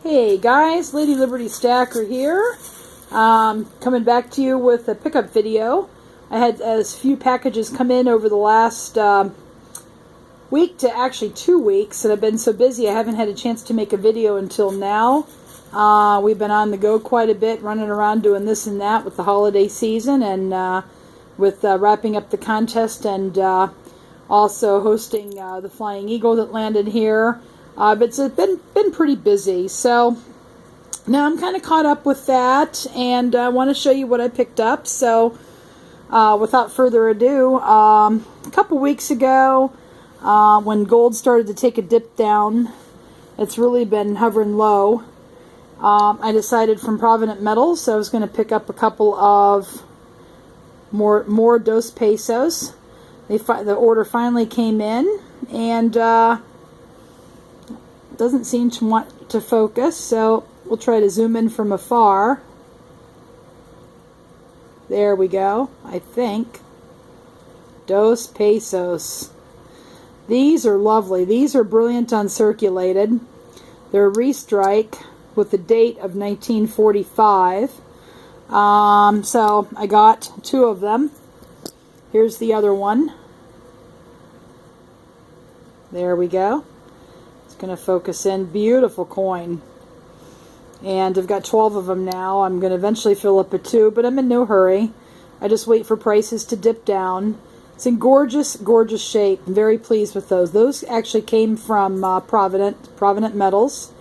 Hey guys, Lady Liberty Stacker here, coming back to you with a pickup video. I had a few packages come in over the last week to actually 2 weeks, and I've been so busy I haven't had a chance to make a video until now. We've been on the go quite a bit, running around doing this and that with the holiday season, and with wrapping up the contest, and also hosting the Flying Eagle that landed here. But it's been pretty busy, so now I'm kind of caught up with that, and I want to show you what I picked up. So without further ado, a couple weeks ago, when gold started to take a dip down, it's really been hovering low. I decided from Provident Metals I was going to pick up a couple of more dos pesos. The order finally came in, and doesn't seem to want to focus, so we'll try to zoom in from afar. There we go, I think. Dos pesos. These are lovely. These are brilliant uncirculated. They're a restrike with the date of 1945. So I got 2 of them. Here's the other one. There we go. Going to focus in. Beautiful coin, and I've got 12 of them now. I'm going to eventually fill up a 2, but I'm in no hurry. I just wait for prices to dip down. It's in gorgeous shape. I'm very pleased with those actually came from Provident Metals,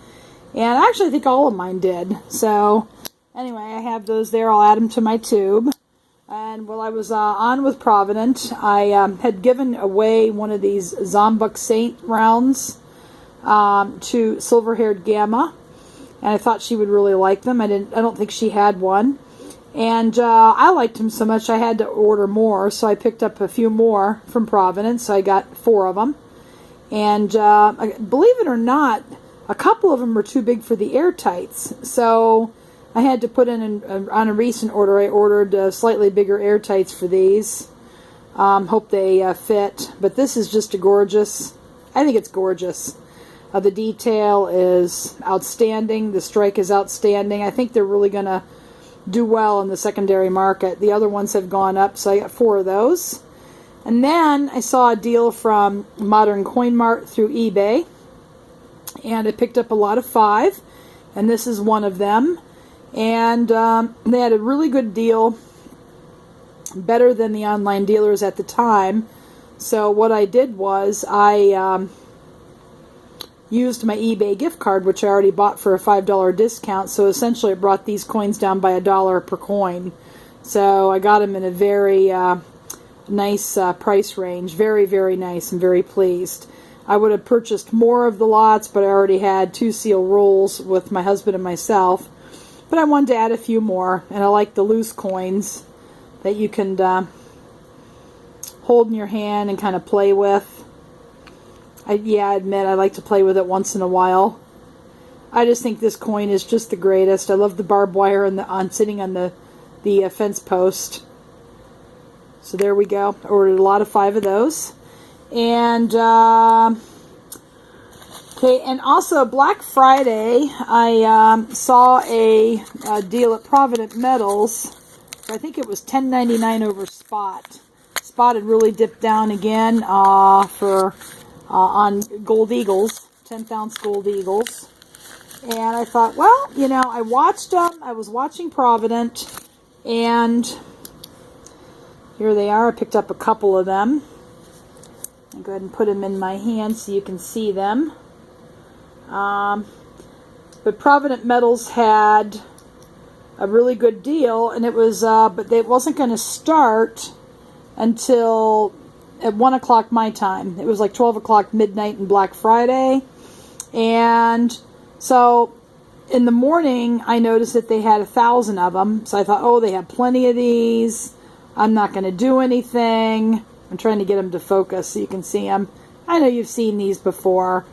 and I actually think all of mine did. So anyway, I have those there. I'll add them to my tube. And while I was on with Provident, I had given away one of these Zombuk Saint rounds to Silver-Haired Gamma, and I thought she would really like them. I don't think she had one, and I liked them so much I had to order more, so I picked up a few more from Providence. So I got 4 of them, and believe it or not, a couple of them were too big for the airtights, so I had to put in on a recent order. I ordered slightly bigger airtights for these. Hope they fit, but this is just a gorgeous. I think it's gorgeous. The detail is outstanding. The strike is outstanding. I think they're really going to do well in the secondary market. The other ones have gone up, so I got 4 of those. And then I saw a deal from Modern Coin Mart through eBay, and I picked up a lot of 5, and this is one of them. And they had a really good deal, better than the online dealers at the time. So what I did was I used my eBay gift card, which I already bought for a $5 discount, so essentially it brought these coins down by $1 per coin. So I got them in a very nice price range. Very, very nice. I'm very pleased. I would have purchased more of the lots, but I already had 2 seal rolls with my husband and myself. But I wanted to add a few more, and I like the loose coins that you can hold in your hand and kind of play with. I admit I like to play with it once in a while. I just think this coin is just the greatest. I love the barbed wire and sitting on the fence post. So there we go. I ordered a lot of 5 of those. And okay, and also Black Friday, I saw a deal at Provident Metals. I think it was $10.99 over spot. Spot had really dipped down again on gold eagles, 10th ounce gold eagles. And I thought, well, you know, I watched them. I was watching Provident, and here they are. I picked up a couple of them. I'll go ahead and put them in my hand so you can see them. But Provident Metals had a really good deal, and it was, but it wasn't going to start until at 1 o'clock my time. It was like 12 o'clock midnight in Black Friday. And so in the morning, I noticed that they had 1,000 of them. So I thought, oh, they have plenty of these. I'm not going to do anything. I'm trying to get them to focus so you can see them. I know you've seen these before.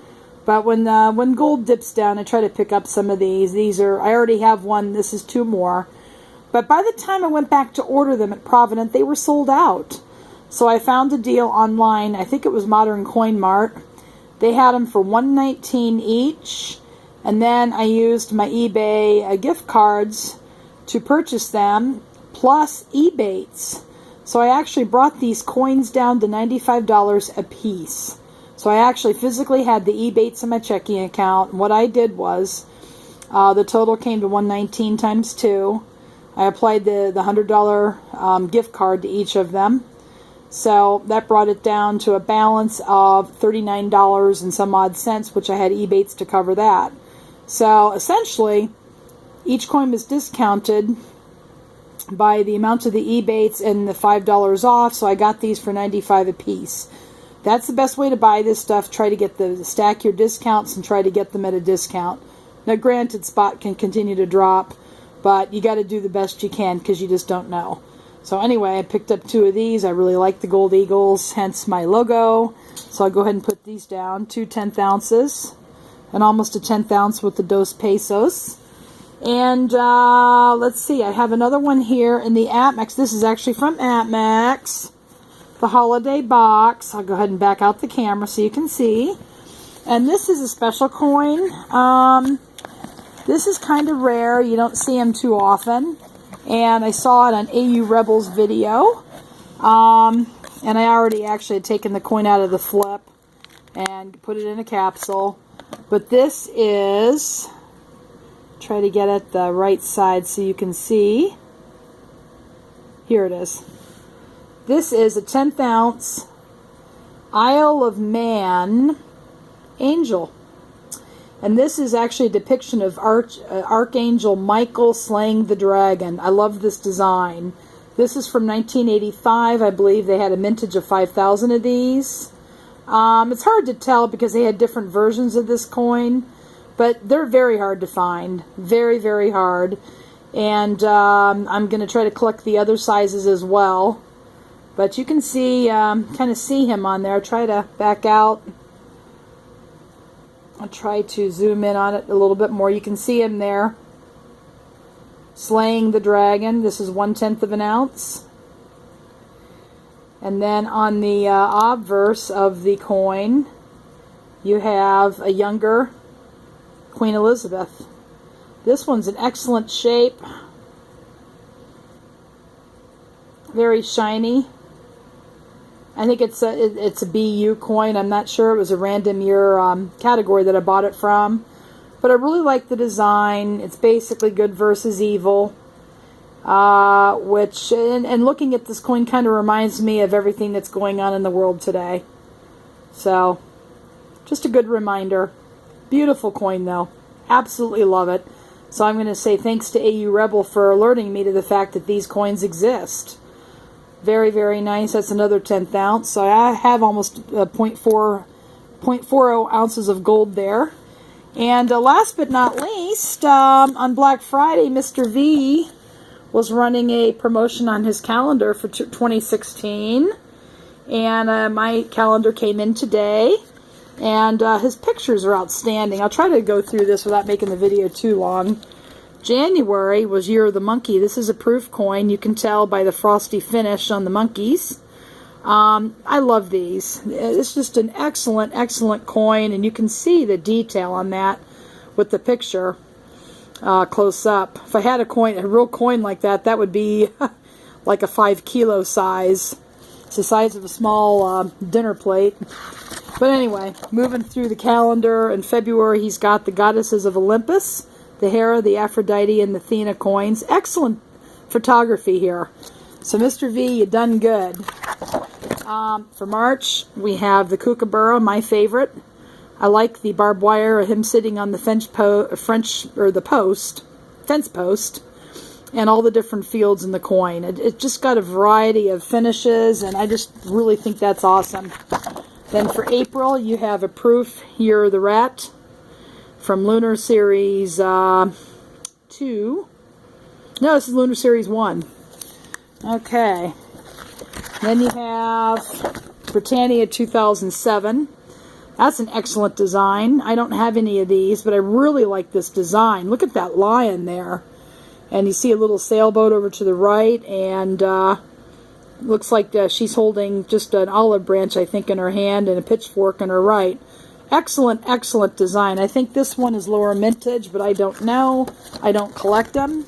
But when gold dips down, I try to pick up some of these. These are, I already have one. This is 2 more. But by the time I went back to order them at Provident, they were sold out. So I found a deal online. I think it was Modern Coin Mart. They had them for $119 each, And then I used my eBay gift cards to purchase them, plus Ebates. So I actually brought these coins down to $95 a piece. So I actually physically had the Ebates in my checking account. And what I did was, the total came to $119 times 2. I applied the $100 gift card to each of them. So that brought it down to a balance of $39 and some odd cents, which I had Ebates to cover that. So essentially, each coin was discounted by the amount of the Ebates and the $5 off, so I got these for $95 a piece. That's the best way to buy this stuff. Try to stack your discounts and try to get them at a discount. Now granted, spot can continue to drop, but you got to do the best you can because you just don't know. So anyway, I picked up 2 of these. I really like the gold eagles, hence my logo. So I'll go ahead and put these down. 2 10th ounces and almost a 10th ounce with the 2 pesos. And let's see, I have another one here in the Atmex. This is actually from Atmex, the holiday box. I'll go ahead and back out the camera so you can see. And this is a special coin. This is kind of rare. You don't see them too often. And I saw it on AU Rebels video. And I already actually had taken the coin out of the flip and put it in a capsule. But this is, try to get it the right side so you can see. Here it is. This is a 10th ounce Isle of Man angel. And this is actually a depiction of Archangel Michael slaying the dragon. I love this design. This is from 1985. I believe they had a mintage of 5,000 of these. It's hard to tell because they had different versions of this coin, but they're very hard to find. Very, very hard. And I'm going to try to collect the other sizes as well. But you can see, kind of see him on there. Try to back out. I'll try to zoom in on it a little bit more. You can see him there slaying the dragon. This is 1/10 of an ounce. And then on the obverse of the coin, you have a younger Queen Elizabeth. This one's in excellent shape. Very shiny. I think it's a BU coin. I'm not sure. It was a random year category that I bought it from. But I really like the design. It's basically good versus evil. Which, and looking at this coin kind of reminds me of everything that's going on in the world today. So, just a good reminder. Beautiful coin though. Absolutely love it. So I'm going to say thanks to AU Rebel for alerting me to the fact that these coins exist. Very, very nice. That's another 10th ounce. So I have almost 0.40 ounces of gold there. And last but not least, on Black Friday, MrV was running a promotion on his calendar for 2016. And my calendar came in today. And his pictures are outstanding. I'll try to go through this without making the video too long. January was Year of the Monkey. This is a proof coin. You can tell by the frosty finish on the monkeys. I love these. It's just an excellent, excellent coin, and you can see the detail on that with the picture close up. If I had a real coin like that, that would be like a 5 kilo size. It's the size of a small dinner plate. But anyway, moving through the calendar, in February he's got the Goddesses of Olympus, the Hera, the Aphrodite, and the Athena coins. Excellent photography here. So MrV, you done good. For March, we have the Kookaburra, my favorite. I like the barbed wire, him sitting on the fence post, and all the different fields in the coin. It just got a variety of finishes, and I just really think that's awesome. Then for April, you have a proof, Year of the Rat, from Lunar Series 2. No, this is Lunar Series 1. Okay. Then you have Britannia 2007. That's an excellent design. I don't have any of these, but I really like this design. Look at that lion there. And you see a little sailboat over to the right, and looks like she's holding just an olive branch, I think, in her hand and a pitchfork in her right. Excellent, excellent design. I think this one is lower mintage, but I don't know. I don't collect them.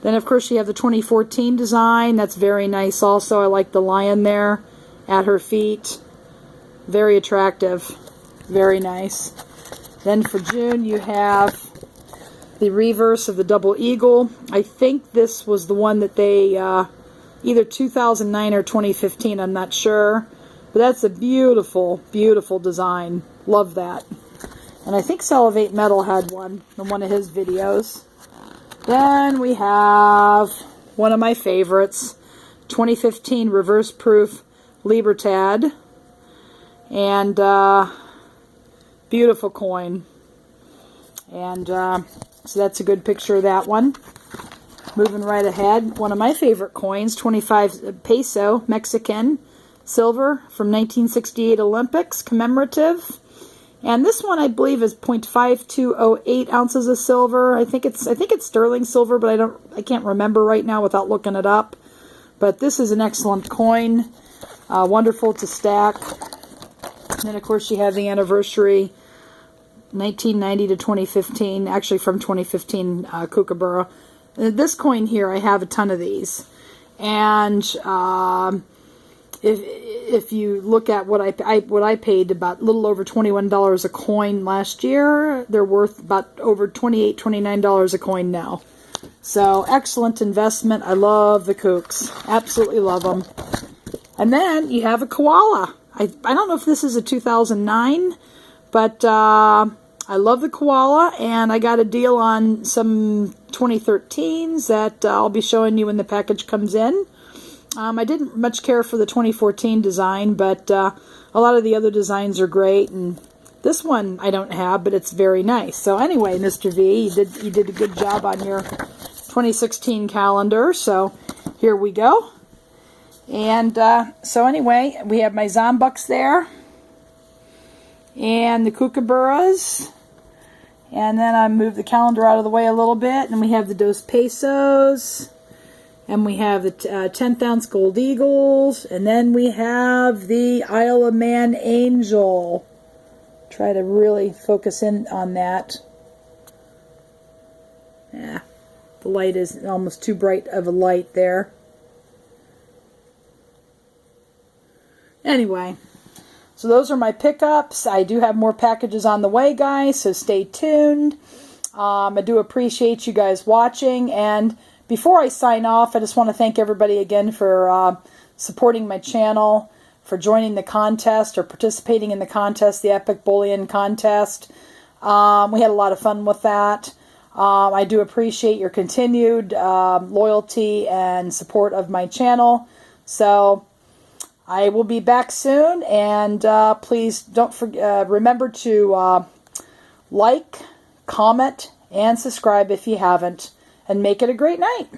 Then, of course, you have the 2014 design. That's very nice also. I like the lion there at her feet. Very attractive. Very nice. Then for June, you have the reverse of the double eagle. I think this was the one that they, either 2009 or 2015, I'm not sure. But that's a beautiful, beautiful design. Love that. And I think Salivate Metal had one in one of his videos. Then we have one of my favorites, 2015 Reverse Proof Libertad. And beautiful coin. And so that's a good picture of that one. Moving right ahead, one of my favorite coins, 25 peso Mexican silver from 1968 Olympics commemorative. And this one I believe is 0.5208 ounces of silver. I think it's sterling silver, but I can't remember right now without looking it up. But this is an excellent coin. Wonderful to stack. And then of course you have the anniversary 1990 to 2015, actually from 2015 Kookaburra. This coin here, I have a ton of these. And if you look at what I paid, about a little over $21 a coin last year, they're worth about over $28, $29 a coin now. So excellent investment. I love the kooks. Absolutely love them. And then you have a koala. I don't know if this is a 2009, but I love the koala, and I got a deal on some 2013s that I'll be showing you when the package comes in. I didn't much care for the 2014 design, but a lot of the other designs are great, and this one I don't have, but it's very nice. So anyway, Mr. V, you did a good job on your 2016 calendar, so here we go. And so anyway, we have my Zombucks there, and the Kookaburras, and then I move the calendar out of the way a little bit, and we have the Dos Pesos, and we have the 10th ounce Gold Eagles, and then we have the Isle of Man Angel. Try to really focus in on that. Yeah, the light is almost too bright of a light there. Anyway, so those are my pickups. I do have more packages on the way, guys, so stay tuned. I do appreciate you guys watching, and before I sign off, I just want to thank everybody again for supporting my channel, for joining the contest or participating in the contest, the Epic Bullion contest. We had a lot of fun with that. I do appreciate your continued loyalty and support of my channel. So I will be back soon, and please don't forget, remember to like, comment, and subscribe if you haven't, and make it a great night.